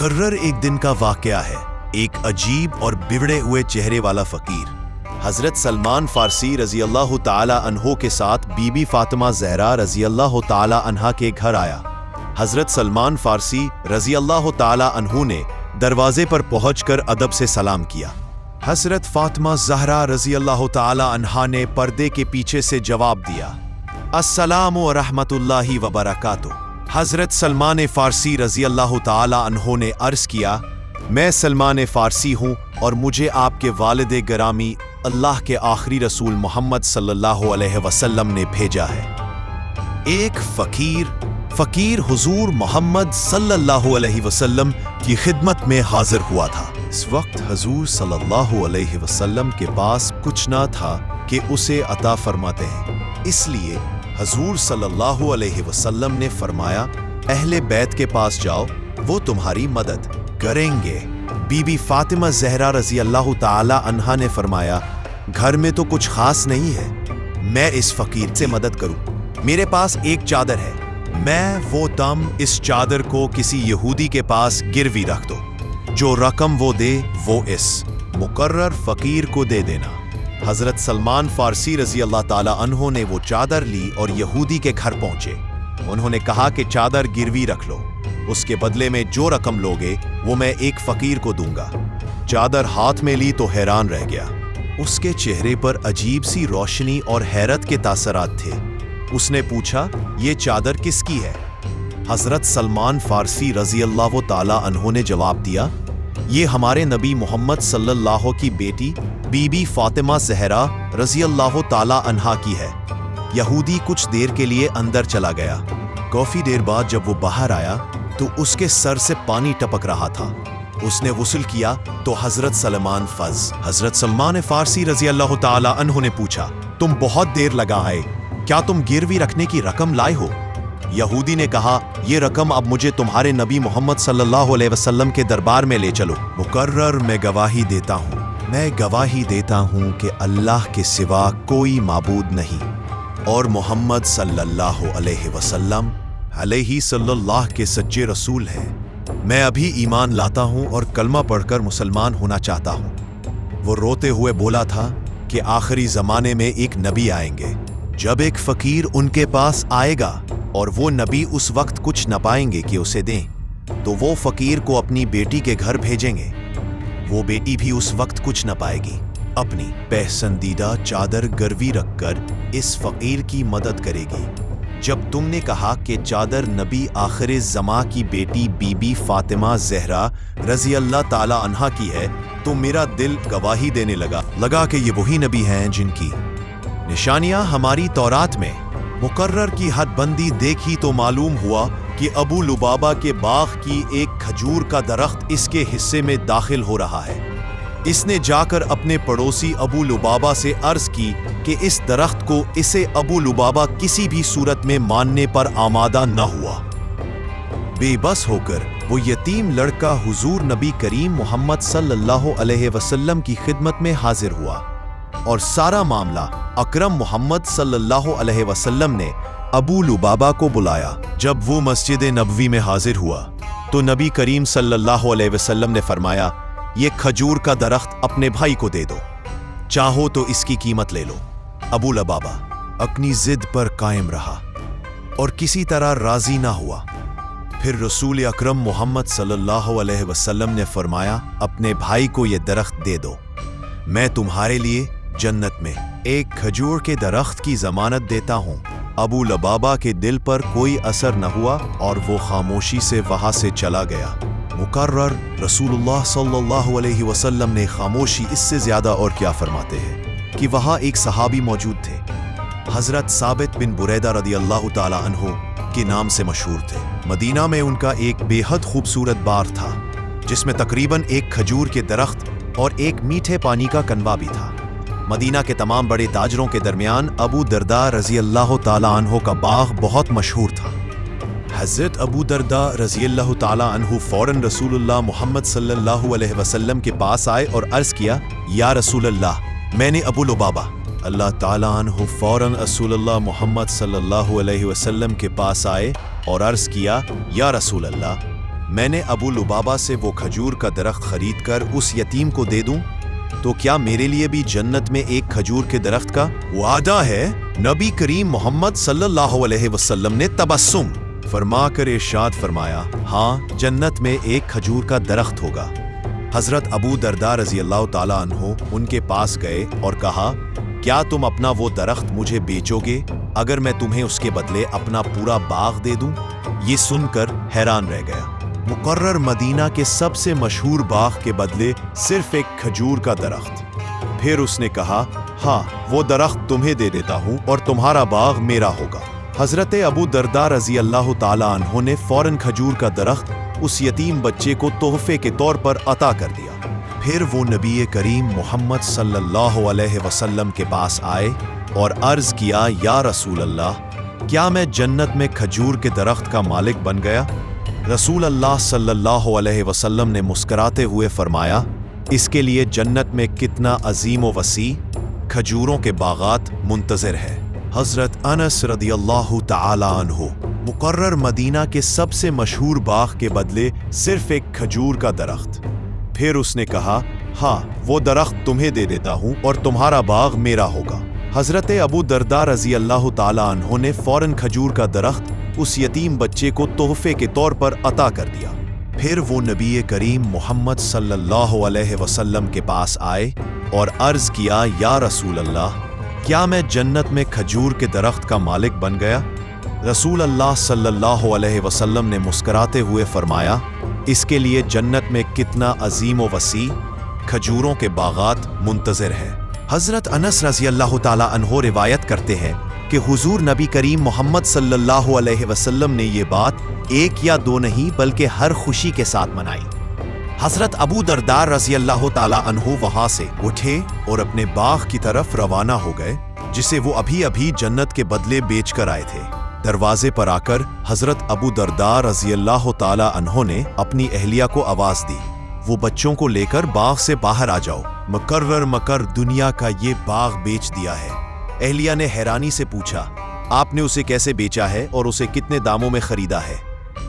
मुकर्रर एक दिन का वाकया है। एक अजीब और बिगड़े हुए चेहरे वाला फकीर हजरत सलमान फारसी रजी अल्लाह ताला अन्हो के साथ बीबी फातिमा ज़हरा रजी अल्लाह ताला अन्हा के घर आया। हजरत सलमान फारसी रजी अल्लाह ताला अन्हु ने दरवाजे पर पहुंचकर अदब से सलाम किया। हजरत फातिमा ज़हरा रजी अल्लाह ताला अन्हा ने पर्दे के पीछे से जवाब दिया, अस्सलामु रहमतुल्लाहि व बरकातुहू। हजरत सलमान फारसी रजी अल्लाह ताला अन्हो ने अर्ज किया, मैं सलमान फारसी हूँ और मुझे आपके वालिद गरामी अल्लाह के आखिरी रसूल मोहम्मद सल्लल्लाहु अलैहि वसल्लम ने भेजा है। एक फकीर हुजूर मोहम्मद सल्लल्लाहु अलैहि वसल्लम की खिदमत में हाजिर हुआ था। इस वक्त हुजूर सल्लल्लाहु अलैहि वसल्लम के पास कुछ ना था कि उसे अता फरमाते हैं, इसलिए हुजूर सल्लल्लाहु अलैहि वसल्लम ने फरमाया, अहले बैत के पास जाओ, वो तुम्हारी मदद करेंगे। बीबी फातिमा ज़हरा रजी अल्लाह ताला अन्हा ने फरमाया, घर में तो कुछ खास नहीं है, मैं इस फकीर से मदद करूं। मेरे पास एक चादर है, मैं वो दम इस चादर को किसी यहूदी के पास गिरवी रख दो, जो रकम वो दे वो इस मुकर्रर फकीर को दे देना। हजरत सलमान फारसी रजी अल्लाह ताला अन्हो ने वो चादर ली और यहूदी के घर पहुंचे। उन्होंने कहा कि चादर गिरवी रख लो, उसके बदले में जो रकम लोगे वो मैं एक फकीर को दूंगा। चादर हाथ में ली तो हैरान रह गया। उसके चेहरे पर अजीब सी रोशनी और हैरत के तासरात थे। उसने पूछा, ये चादर किसकी है? हजरत सलमान फारसी रजी अल्लाह ताला अन्हो ने जवाब दिया, ये हमारे नबी मोहम्मद सल्लल्लाहु की बेटी बीबी फातिमा ज़हरा रजी अल्लाह ताला अन्हा की है। यहूदी कुछ देर के लिए अंदर चला गया। काफी देर बाद जब वो बाहर आया तो उसके सर से पानी टपक रहा था। उसने गुस्ल किया तो हजरत सलमान फारसी रजी अल्लाह ताला अन्हु ने पूछा, तुम बहुत देर लगा आए, क्या तुम गिरवी रखने की रकम लाए हो? यहूदी ने कहा, ये रकम अब मुझे तुम्हारे नबी मोहम्मद सल्लल्लाहु अलैहि वसल्लम के दरबार में ले चलो। मुकर्रर मैं गवाही देता हूँ कि अल्लाह के सिवा कोई माबूद नहीं और मोहम्मद सल्लल्लाहु अलैहि वसल्लम के सच्चे रसूल हैं। मैं अभी ईमान लाता हूँ और कलमा पढ़कर मुसलमान होना चाहता हूँ। वो रोते हुए बोला था कि आखिरी ज़माने में एक नबी आएंगे, जब एक फ़कीर उनके पास आएगा और वो नबी उस वक्त कुछ न पाएंगे कि उसे दें, तो वो फ़कीर को अपनी बेटी के घर भेजेंगे। वो बेटी भी उस वक्त कुछ न पाएगी। अपनी पसंदीदा चादर गिरवी रखकर इस फ़कीर की मदद करेगी। जब तुमने कहा कि चादर नबी आखिर ज़मा की बेटी बीबी फातिमा ज़हरा रज़ी अल्लाह ताला अन्हा की है, तो मेरा दिल गवाही देने लगा कि ये वही नबी हैं जिनकी निशानियां हमारी तौरात में मुकर्रर की हदबंदी देखी तो मालूम हुआ कि अबू लुबाबा के बाग की एक खजूर का दरख्त इसके हिस्से में दाखिल हो रहा है। इसने जाकर अपने पड़ोसी अबू लुबाबा से अर्ज की कि इस दरख्त को इसे अबू लुबाबा किसी भी सूरत में मानने पर आमादा न हुआ। बेबस होकर वो यतीम लड़का हुजूर नबी करीम मोहम्मद सल्लल्लाहु अलैहि वसल्लम की खिदमत में हाजिर हुआ और सारा मामला अकरम मोहम्मद सल्लल्लाहु अलैहि वसल्लम ने अबू लुबाबा को बुलाया। जब वो मस्जिद नबवी में हाजिर हुआ तो नबी करीम सल्लल्लाहु अलैहि वसल्लम ने फरमाया, ये खजूर का दरख्त अपने भाई को दे दो, चाहो तो इसकी कीमत ले लो। अबू लुबाबा अपनी जिद पर कायम रहा और किसी तरह राजी ना हुआ। फिर रसूल अकरम मोहम्मद सल्लल्लाहु अलैहि वसल्लम ने फरमाया, अपने भाई को ये दरख्त दे दो, मैं तुम्हारे लिए जन्नत में एक खजूर के दरख्त की जमानत देता हूँ। अबू लुबाबा के दिल पर कोई असर न हुआ और वो खामोशी से वहां से चला गया। मुकर्रर रसूलुल्लाह सल्लल्लाहु अलैहि वसल्लम ने खामोशी इससे ज्यादा और क्या फरमाते हैं कि वहां एक सहाबी मौजूद थे, हजरत साबित बिन बुरैदा रदी अल्लाह ताला अन्हु के नाम से मशहूर थे। मदीना में उनका एक बेहद खूबसूरत बार था जिसमें तकरीबन एक खजूर के दरख्त और एक मीठे पानी का कनवा भी था। मदीना के तमाम बड़े ताजरों के दरमियान अबू दरदा रजी अल्लाह ताला अन्हु का बाग बहुत मशहूर था। हज़रत अबू दरदा रजी अल्लाह ताला अन्हु फौरन रसूलुल्लाह मोहम्मद सल्लल्लाहु अलैहि वसल्लम के पास आए और अर्ज किया, या रसूलल्लाह, मैंने अबू लुबाबा। अल्लाह ताला अन्हु फौरन रसूलुल्लाह मोहम्मद सल्लल्लाहु अलैहि वसल्लम के पास आए और अर्ज किया, या रसूलल्लाह, میں نے ابو لبابہ سے وہ کھجور کا درخت خرید کر اس یتیم کو دے دوں تو کیا میرے لیے بھی جنت میں ایک کھجور کے درخت کا وعدہ ہے؟ نبی کریم محمد صلی اللہ علیہ وسلم نے تبسم فرما کر ارشاد فرمایا، ہاں جنت میں ایک کھجور کا درخت ہوگا۔ حضرت ابو درداء رضی اللہ تعالیٰ عنہ ان کے پاس گئے اور کہا، کیا تم اپنا وہ درخت مجھے بیچو گے اگر میں تمہیں اس کے بدلے اپنا پورا باغ دے دوں؟ یہ سن کر حیران رہ گیا۔ مقرر مدینہ کے سب سے مشہور باغ کے بدلے صرف ایک کھجور کا درخت۔ پھر اس نے کہا، ہاں وہ درخت تمہیں دے دیتا ہوں اور تمہارا باغ میرا ہوگا۔ حضرت ابو درداء رضی اللہ تعالیٰ عنہ نے فوراً کھجور کا درخت اس یتیم بچے کو تحفے کے طور پر عطا کر دیا۔ پھر وہ نبی کریم محمد صلی اللہ علیہ وسلم کے پاس آئے اور عرض کیا، یا رسول اللہ، کیا میں جنت میں کھجور کے درخت کا مالک بن گیا؟ رسول اللہ صلی اللہ علیہ وسلم نے مسکراتے ہوئے فرمایا، اس کے لیے جنت میں کتنا عظیم و وسیع کھجوروں کے باغات منتظر ہے۔ حضرت انس رضی اللہ تعالی عنہ، مقرر مدینہ کے سب سے مشہور باغ کے بدلے صرف ایک کھجور کا درخت۔ پھر اس نے کہا، ہاں وہ درخت تمہیں دے دیتا ہوں اور تمہارا باغ میرا ہوگا۔ حضرت ابو درداء رضی اللہ تعالیٰ عنہ نے فوراً کھجور کا درخت اس یتیم بچے کو تحفے کے طور پر عطا کر دیا۔ پھر وہ نبی کریم محمد صلی اللہ علیہ وسلم کے پاس آئے اور عرض کیا، یا رسول اللہ، کیا میں جنت میں کھجور کے درخت کا مالک بن گیا؟ رسول اللہ صلی اللہ علیہ وسلم نے مسکراتے ہوئے فرمایا، اس کے لیے جنت میں کتنا عظیم و وسیع کھجوروں کے باغات منتظر ہے۔ حضرت انس رضی اللہ تعالیٰ عنہ روایت کرتے ہیں کہ حضور نبی کریم محمد صلی اللہ علیہ وسلم نے یہ بات ایک یا دو نہیں بلکہ ہر خوشی کے ساتھ منائی۔ حضرت ابو درداء رضی اللہ تعالیٰ عنہ وہاں سے اٹھے اور اپنے باغ کی طرف روانہ ہو گئے جسے وہ ابھی جنت کے بدلے بیچ کر آئے تھے۔ دروازے پر آ کر حضرت ابو درداء رضی اللہ تعالیٰ عنہ نے اپنی اہلیہ کو آواز دی، وہ بچوں کو لے کر باغ سے باہر آ جاؤ، مکر دنیا کا یہ باغ بیچ دیا ہے۔ اہلیہ نے حیرانی سے پوچھا، آپ نے اسے کیسے بیچا ہے اور اسے کتنے داموں میں خریدا ہے؟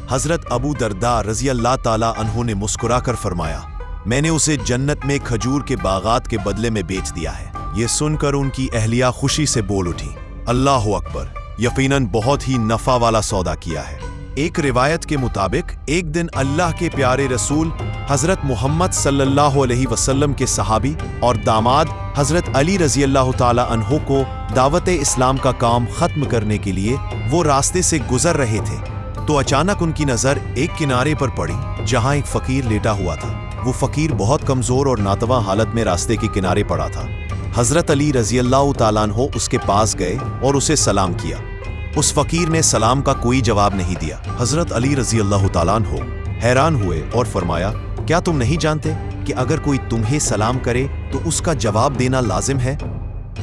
حضرت ابو درداء رضی اللہ تعالیٰ عنہ نے مسکرا کر فرمایا، میں نے اسے جنت میں کھجور کے باغات کے بدلے میں بیچ دیا ہے۔ یہ سن کر ان کی اہلیہ خوشی سے بول اٹھی، اللہ اکبر، یقیناً بہت ہی نفع والا سودا کیا ہے۔ ایک روایت کے مطابق ایک دن اللہ کے پیارے رسول حضرت محمد صلی اللہ علیہ وسلم کے صحابی اور داماد حضرت علی رضی اللہ تعالی عنہ کو دعوت اسلام کا کام ختم کرنے کے لیے وہ راستے سے گزر رہے تھے تو اچانک ان کی نظر ایک کنارے پر پڑی جہاں ایک فقیر لیٹا ہوا تھا۔ وہ فقیر بہت کمزور اور ناتواں حالت میں راستے کے کنارے پڑا تھا۔ حضرت علی رضی اللہ تعالیٰ عنہ اس کے پاس گئے اور اسے سلام کیا۔ اس فقیر نے سلام کا کوئی جواب نہیں دیا۔ حضرت علی رضی اللہ تعالیٰ عنہ حیران ہوئے اور فرمایا، کیا تم نہیں جانتے کہ اگر کوئی تمہیں سلام کرے تو اس کا جواب دینا لازم ہے؟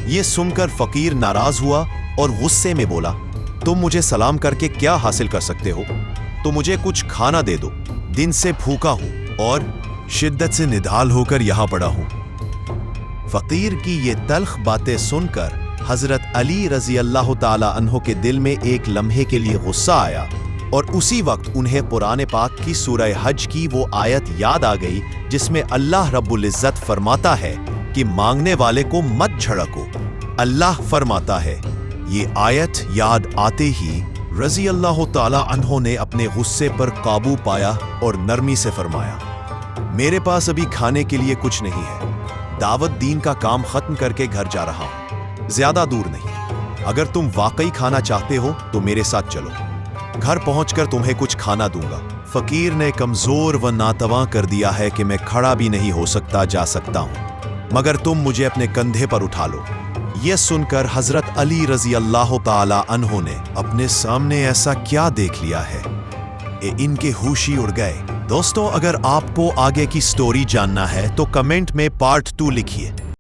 یہ سن کر فقیر ناراض ہوا اور غصے میں بولا، تم مجھے سلام کر کے کیا حاصل کر سکتے ہو؟ تو مجھے کچھ کھانا دے دو، دن سے بھوکا ہوں اور شدت سے نڈھال ہو کر یہاں پڑا ہوں۔ فقیر کی یہ تلخ باتیں سن کر حضرت علی رضی اللہ تعالی عنہ کے دل میں ایک لمحے کے لیے غصہ آیا اور اسی وقت انہیں قرآن پاک کی سورہ حج کی وہ آیت یاد آ گئی جس میں اللہ رب العزت فرماتا ہے کہ مانگنے والے کو مت جھڑکو۔ اللہ فرماتا ہے، یہ آیت یاد آتے ہی رضی اللہ تعالی عنہ نے اپنے غصے پر قابو پایا اور نرمی سے فرمایا، میرے پاس ابھی کھانے کے لیے کچھ نہیں ہے، دعوت دین کا کام ختم کر کے گھر جا رہا ہوں، زیادہ دور نہیں، اگر تم واقعی کھانا چاہتے ہو تو میرے ساتھ چلو، گھر پہنچ کر تمہیں کچھ کھانا دوں گا۔ فقیر نے کمزور و ناتواں کر دیا ہے کہ میں کھڑا بھی نہیں ہو سکتا جا سکتا ہوں، مگر تم مجھے اپنے کندھے پر اٹھا لو۔ یہ سن کر حضرت علی رضی اللہ تعالی عنہ نے اپنے سامنے ایسا کیا دیکھ لیا ہے، ان کے ہوش ہی اڑ گئے۔ دوستو، اگر آپ کو آگے کی سٹوری جاننا ہے تو کمنٹ میں پارٹ 2 لکھیے۔